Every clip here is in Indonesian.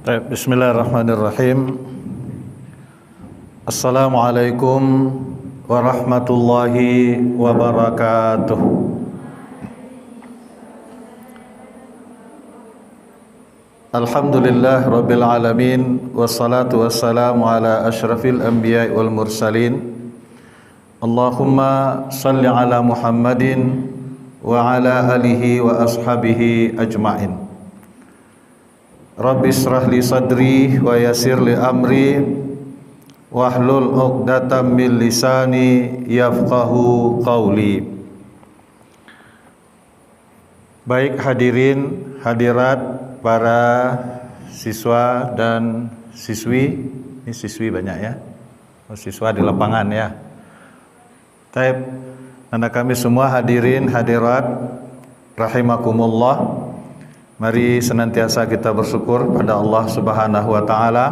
Bismillahirrahmanirrahim. Assalamualaikum warahmatullahi wabarakatuh. Alhamdulillah rabbil alamin, wassalatu wassalamu ala asyrafil anbiya'i wal mursalin. Allahumma salli ala Muhammadin wa ala alihi wa ashabihi ajma'in. Rabbi israh li sadri wa yassir li amri wahlul 'uqdatam min lisani yafqahu qawli. Baik hadirin hadirat para siswa dan siswi, ini siswi banyak ya, siswa di lapangan ya. Taib, anda kami semua hadirin hadirat rahimakumullah. Mari senantiasa kita bersyukur pada Allah Subhanahu wa taala.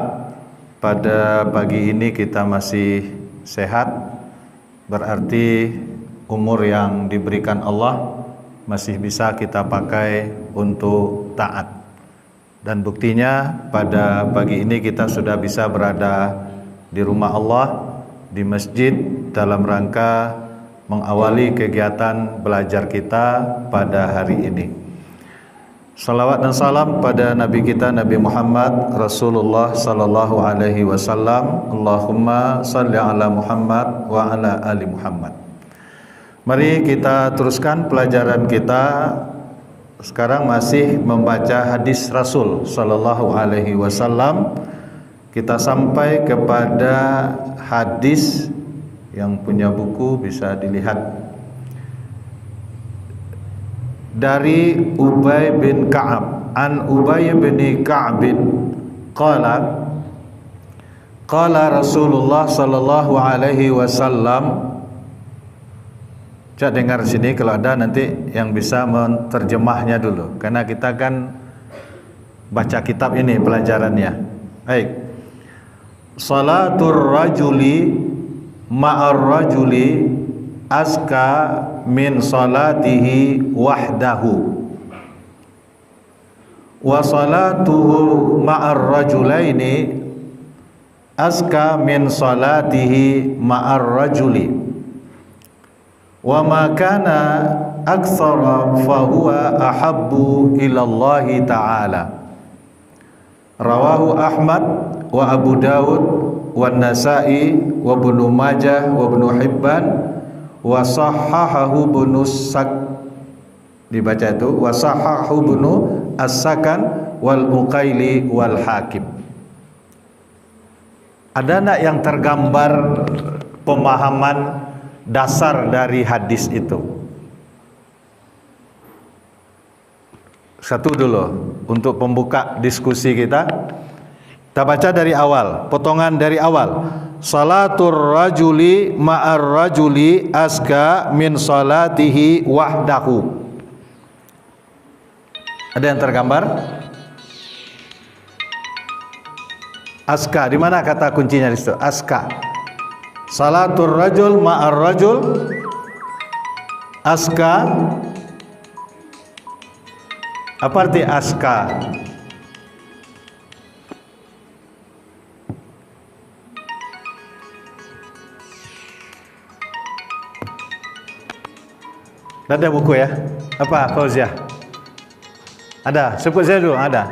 Pada pagi ini kita masih sehat, berarti umur yang diberikan Allah masih bisa kita pakai untuk taat. Dan buktinya pada pagi ini kita sudah bisa berada di rumah Allah, di masjid, dalam rangka mengawali kegiatan belajar kita pada hari ini. Salawat dan salam pada Nabi kita Nabi Muhammad Rasulullah sallallahu alaihi wasallam. Allahumma salli ala Muhammad wa ala ali Muhammad. Mari kita teruskan pelajaran kita. Sekarang masih membaca hadis Rasul sallallahu alaihi wasallam. Kita sampai kepada hadis, yang punya buku bisa dilihat, dari Ubay bin Ka'ab. An Ubay bin Ka'ab qala Rasulullah sallallahu alaihi wasallam. Coba dengar sini, kalau ada nanti yang bisa menerjemahnya dulu, karena kita kan baca kitab ini pelajarannya. Baik. Salatur rajuli ma'ar rajuli azka min salatihi wahdahu wa salatuhu ma'ar rajulaini azka min salatihi ma'ar rajuli wa ma kana aktsara fahuwa ahabbu ilallahi ta'ala. Rawahu Ahmad wa Abu Dawud wa Nasa'i wa Ibnu Majah wa Ibnu Hibban wa sahahahu Ibnu dibaca itu wa sahahahu Ibnu As-Sakan wal Uqaili wal Hakim. Ada nak yang tergambar pemahaman dasar dari hadis itu? Satu dulu untuk pembuka diskusi kita. Kita baca dari awal, potongan dari awal. Salatur rajuli ma'ar rajuli azka min salatihi wahdahu. Ada yang tergambar? Azka, di mana kata kuncinya di situ? Azka. Salatur rajul ma'ar rajul azka. Apa arti azka? Ada buku ya? Apa Fauziah? Ada, sebut saya dulu, ada.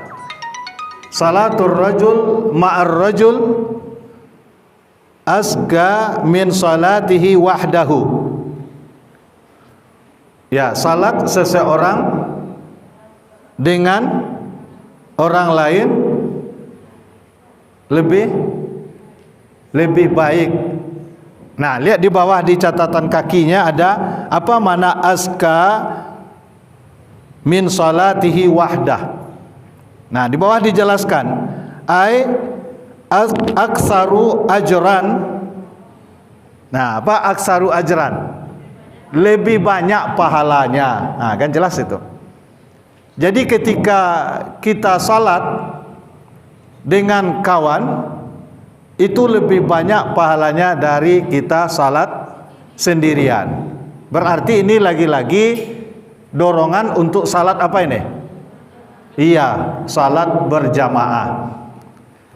Salatur rajul ma'ar rajul azka min salatihi wahdahu. Ya, salat seseorang dengan orang lain lebih baik. Nah, lihat di bawah di catatan kakinya ada apa mana azka min salatihi wahdah. Nah, di bawah dijelaskan ai aksaru ajran. Nah, apa aksaru ajran? Lebih banyak pahalanya. Nah, kan jelas itu. Jadi ketika kita salat dengan kawan, itu lebih banyak pahalanya dari kita salat sendirian. Berarti ini lagi-lagi dorongan untuk salat apa ini? Iya, salat berjamaah.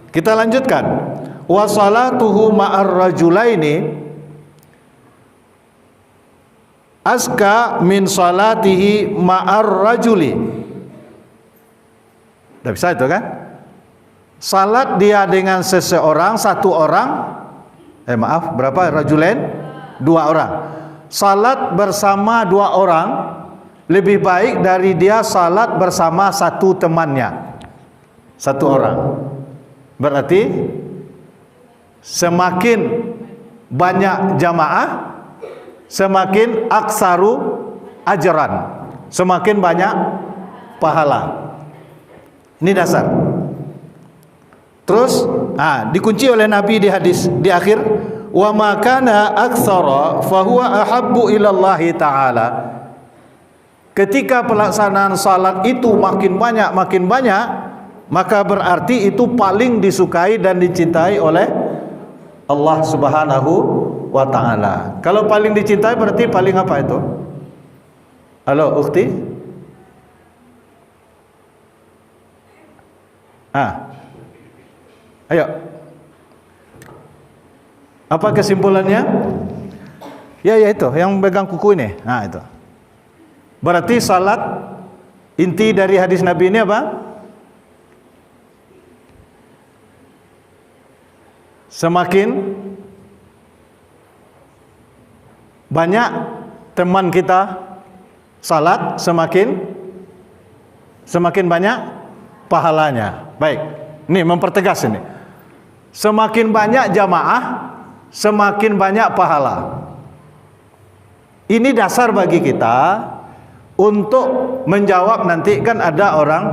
Kita lanjutkan. Wa salatuhu ma'ar rajulaini azka min salatihi ma'ar rajuli. Tidak bisa itu kan? Salat dia dengan seseorang, satu orang, berapa? Rajulain? 2 orang. Salat bersama 2 orang lebih baik dari dia salat bersama satu temannya, 1 orang. Berarti semakin banyak jamaah, semakin aksaru ajran, semakin banyak pahala. Ini dasar. Terus dikunci oleh Nabi di hadis di akhir, wa ma kana aktsara fa huwa ahabbu ila Allah taala. Ketika pelaksanaan salat itu makin banyak, maka berarti itu paling disukai dan dicintai oleh Allah Subhanahu wa ta'ala. Kalau paling dicintai berarti paling apa itu? Halo, ukhti? Ayo. Apa kesimpulannya? Ya itu, yang pegang kuku ini. Itu. Berarti salat, inti dari hadis Nabi ini apa? Semakin banyak teman kita salat, semakin banyak pahalanya. Baik, ini mempertegas ini. Semakin banyak jamaah, semakin banyak pahala. Ini dasar bagi kita untuk menjawab nanti kan ada orang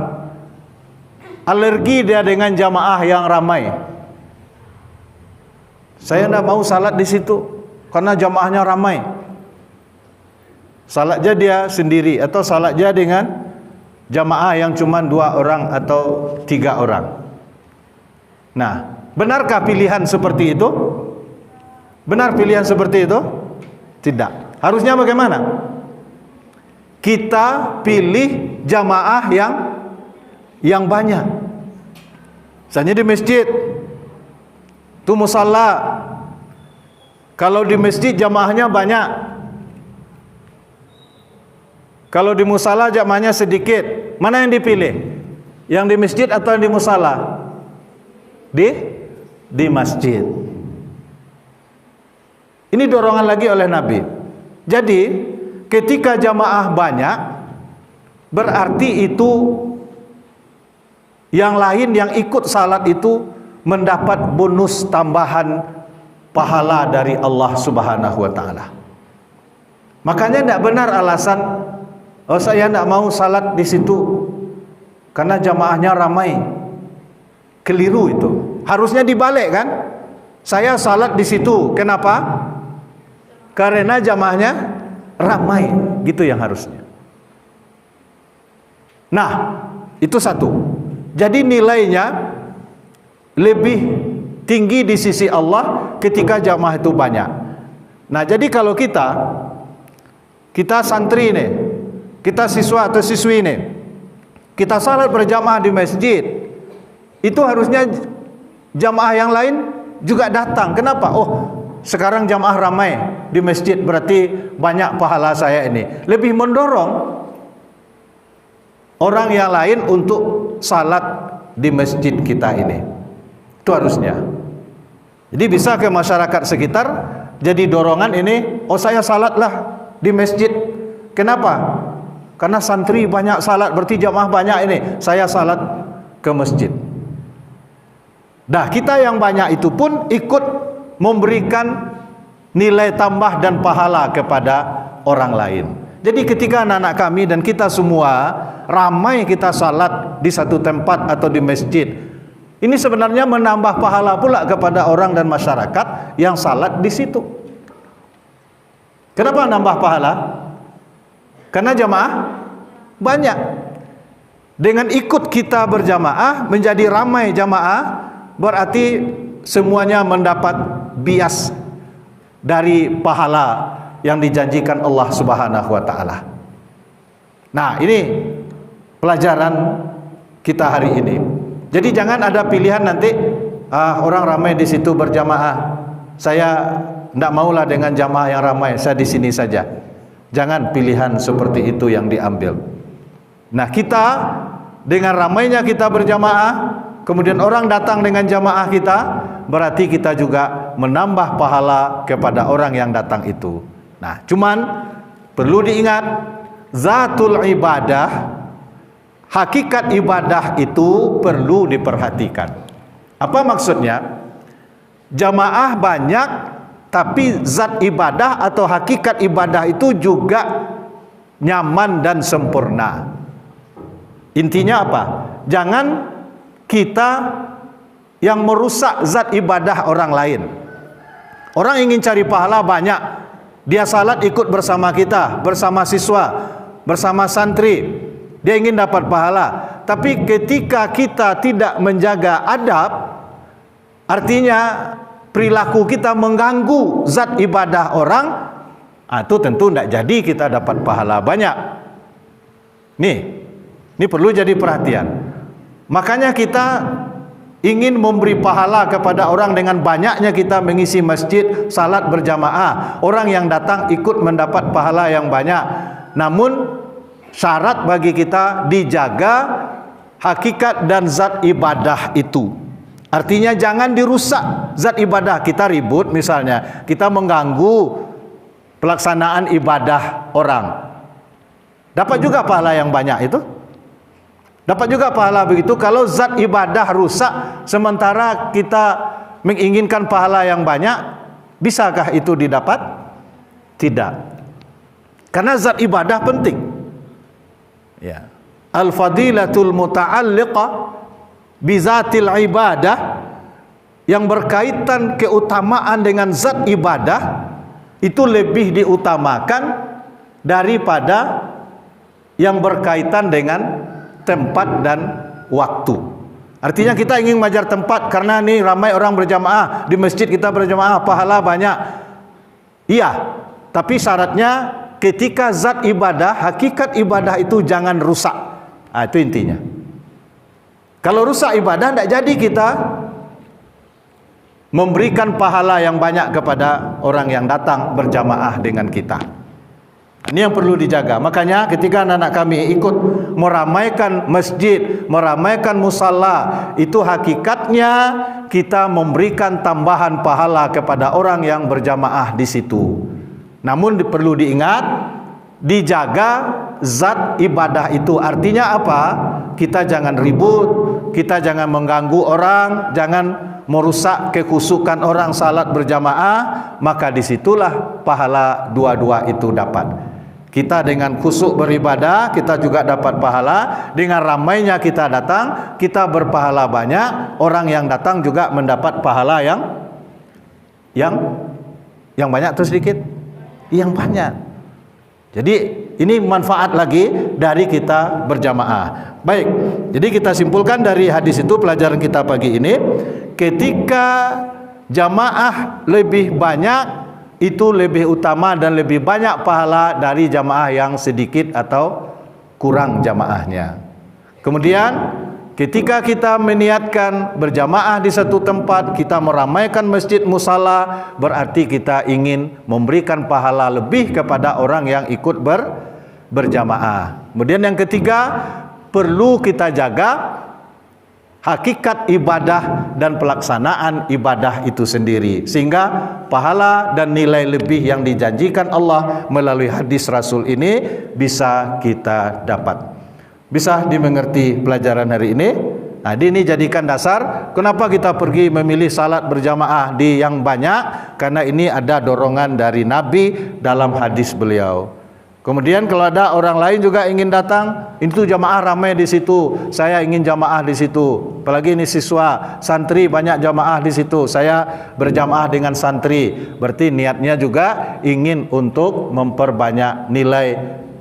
alergi dia dengan jamaah yang ramai. Saya tidak mau salat di situ karena jamaahnya ramai. Salatnya dia sendiri atau salatnya dengan jamaah yang cuma 2 orang atau 3 orang. Nah, benarkah pilihan seperti itu? Benar pilihan seperti itu? Tidak. Harusnya bagaimana? Kita pilih jamaah yang banyak. Misalnya di masjid itu musalla. Kalau di masjid jamaahnya banyak, kalau di musalla jamaahnya sedikit. Mana yang dipilih? Yang di masjid atau yang di musalla? Di masjid. Ini dorongan lagi oleh Nabi. Jadi ketika jamaah banyak, berarti itu yang lain yang ikut salat itu mendapat bonus tambahan pahala dari Allah Subhanahu wa ta'ala. Makanya tidak benar alasan saya tidak mau salat di situ karena jamaahnya ramai. Keliru itu. Harusnya dibalik kan? Saya salat di situ. Kenapa? Karena jamaahnya ramai. Gitu yang harusnya. Nah, itu satu. Jadi nilainya lebih tinggi di sisi Allah ketika jamaah itu banyak. Nah, jadi kalau kita santri nih, kita siswa atau siswi nih, kita salat berjamaah di masjid, itu harusnya jamaah yang lain juga datang. Kenapa? Oh, sekarang jamaah ramai di masjid, berarti banyak pahala saya ini. Lebih mendorong orang yang lain untuk salat di masjid kita ini. Itu harusnya. Jadi bisa ke masyarakat sekitar jadi dorongan ini, oh saya salatlah di masjid. Kenapa? Karena santri banyak salat, berarti jamaah banyak ini, saya salat ke masjid. Nah, kita yang banyak itu pun ikut memberikan nilai tambah dan pahala kepada orang lain. Jadi ketika anak-anak kami dan kita semua ramai kita salat di satu tempat atau di masjid, ini sebenarnya menambah pahala pula kepada orang dan masyarakat yang salat di situ. Kenapa nambah pahala? Karena jamaah banyak. Dengan ikut kita berjamaah menjadi ramai jamaah, berarti semuanya mendapat bias dari pahala yang dijanjikan Allah Subhanahu wa ta'ala. Nah, ini pelajaran kita hari ini. Jadi jangan ada pilihan nanti orang ramai di situ berjamaah, saya tidak maulah dengan jamaah yang ramai, saya di sini saja. Jangan pilihan seperti itu yang diambil. Nah, kita dengan ramainya kita berjamaah, kemudian orang datang dengan jamaah kita, berarti kita juga menambah pahala kepada orang yang datang itu. Nah, cuman perlu diingat, zatul ibadah, hakikat ibadah itu perlu diperhatikan. Apa maksudnya? Jamaah banyak, tapi zat ibadah atau hakikat ibadah itu juga nyaman dan sempurna. Intinya apa? Jangan kita yang merusak zat ibadah orang lain. Orang ingin cari pahala banyak, dia salat ikut bersama kita, bersama siswa, bersama santri, dia ingin dapat pahala. Tapi ketika kita tidak menjaga adab, artinya perilaku kita mengganggu zat ibadah orang, itu tentu tidak jadi kita dapat pahala banyak. Ini perlu jadi perhatian. Makanya kita ingin memberi pahala kepada orang dengan banyaknya kita mengisi masjid, salat berjamaah. Orang yang datang ikut mendapat pahala yang banyak. Namun syarat bagi kita dijaga hakikat dan zat ibadah itu. Artinya jangan dirusak zat ibadah. Kita ribut misalnya, kita mengganggu pelaksanaan ibadah orang. Dapat juga pahala yang banyak itu. Dapat juga pahala begitu. Kalau zat ibadah rusak sementara kita menginginkan pahala yang banyak, bisakah itu didapat? Tidak. Karena zat ibadah penting. Ya. Al-fadilatul muta'alliqah bizatil ibadah, yang berkaitan keutamaan dengan zat ibadah itu lebih diutamakan daripada yang berkaitan dengan tempat dan waktu. Artinya kita ingin mengajar tempat karena ini ramai orang berjamaah, di masjid kita berjamaah pahala banyak. Iya, tapi syaratnya ketika zat ibadah, hakikat ibadah itu jangan rusak. Itu intinya. Kalau rusak ibadah, tidak jadi kita memberikan pahala yang banyak kepada orang yang datang berjamaah dengan kita. Ini yang perlu dijaga. Makanya ketika anak-anak kami ikut meramaikan masjid, meramaikan musalla, itu hakikatnya kita memberikan tambahan pahala kepada orang yang berjamaah di situ. Namun perlu diingat, dijaga zat ibadah itu. Artinya apa? Kita jangan ribut, kita jangan mengganggu orang, jangan merusak kekhusyukan orang salat berjamaah, maka disitulah pahala dua-dua itu dapat. Kita dengan khusyuk beribadah, kita juga dapat pahala. Dengan ramainya kita datang, kita berpahala banyak. Orang yang datang juga mendapat pahala yang banyak atau sedikit? Yang banyak. Jadi ini manfaat lagi dari kita berjamaah. Baik, jadi kita simpulkan dari hadis itu, pelajaran kita pagi ini, ketika jamaah lebih banyak, itu lebih utama dan lebih banyak pahala dari jamaah yang sedikit atau kurang jamaahnya. Kemudian ketika kita meniatkan berjamaah di satu tempat, kita meramaikan masjid musalla, berarti kita ingin memberikan pahala lebih kepada orang yang ikut berjamaah. Kemudian yang ketiga, perlu kita jaga hakikat ibadah dan pelaksanaan ibadah itu sendiri, sehingga pahala dan nilai lebih yang dijanjikan Allah melalui hadis Rasul ini bisa kita dapat. Bisa dimengerti pelajaran hari ini? Nah, ini jadikan dasar kenapa kita pergi memilih salat berjamaah di yang banyak, karena ini ada dorongan dari Nabi dalam hadis beliau. Kemudian kalau ada orang lain juga ingin datang, itu jamaah ramai di situ, saya ingin jamaah di situ. Apalagi ini siswa, santri banyak jamaah di situ, saya berjamaah dengan santri. Berarti niatnya juga ingin untuk memperbanyak nilai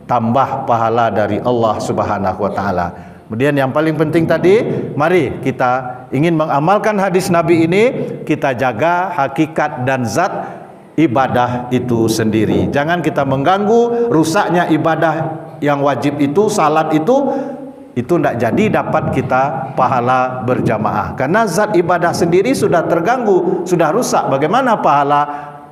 tambah pahala dari Allah Subhanahu wa taala. Kemudian yang paling penting tadi, mari kita ingin mengamalkan hadis Nabi ini, kita jaga hakikat dan zat ibadah itu sendiri. Jangan kita mengganggu rusaknya ibadah yang wajib itu, salat itu, itu tidak jadi dapat kita pahala berjamaah. Karena zat ibadah sendiri sudah terganggu, sudah rusak. Bagaimana pahala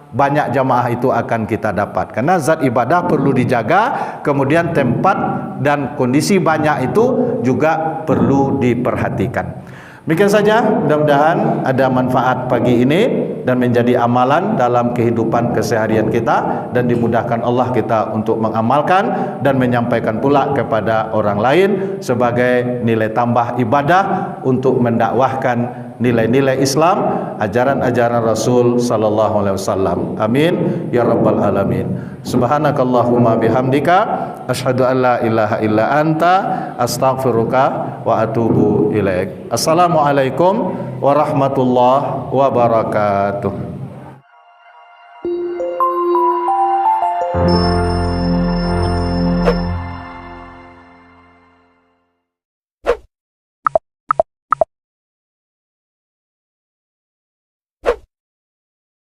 banyak jamaah itu akan kita dapat? Karena zat ibadah perlu dijaga, kemudian tempat dan kondisi banyak itu juga perlu diperhatikan. Demikian saja, mudah-mudahan ada manfaat pagi ini dan menjadi amalan dalam kehidupan keseharian kita, dan dimudahkan Allah kita untuk mengamalkan dan menyampaikan pula kepada orang lain sebagai nilai tambah ibadah untuk mendakwahkan nilai-nilai Islam, ajaran-ajaran Rasul sallallahu alaihi wasallam. Amin ya rabbal alamin. Subhanakallahumma bihamdika asyhadu an la ilaha illa anta astaghfiruka wa atubu ilaik. Assalamualaikum warahmatullahi wabarakatuh.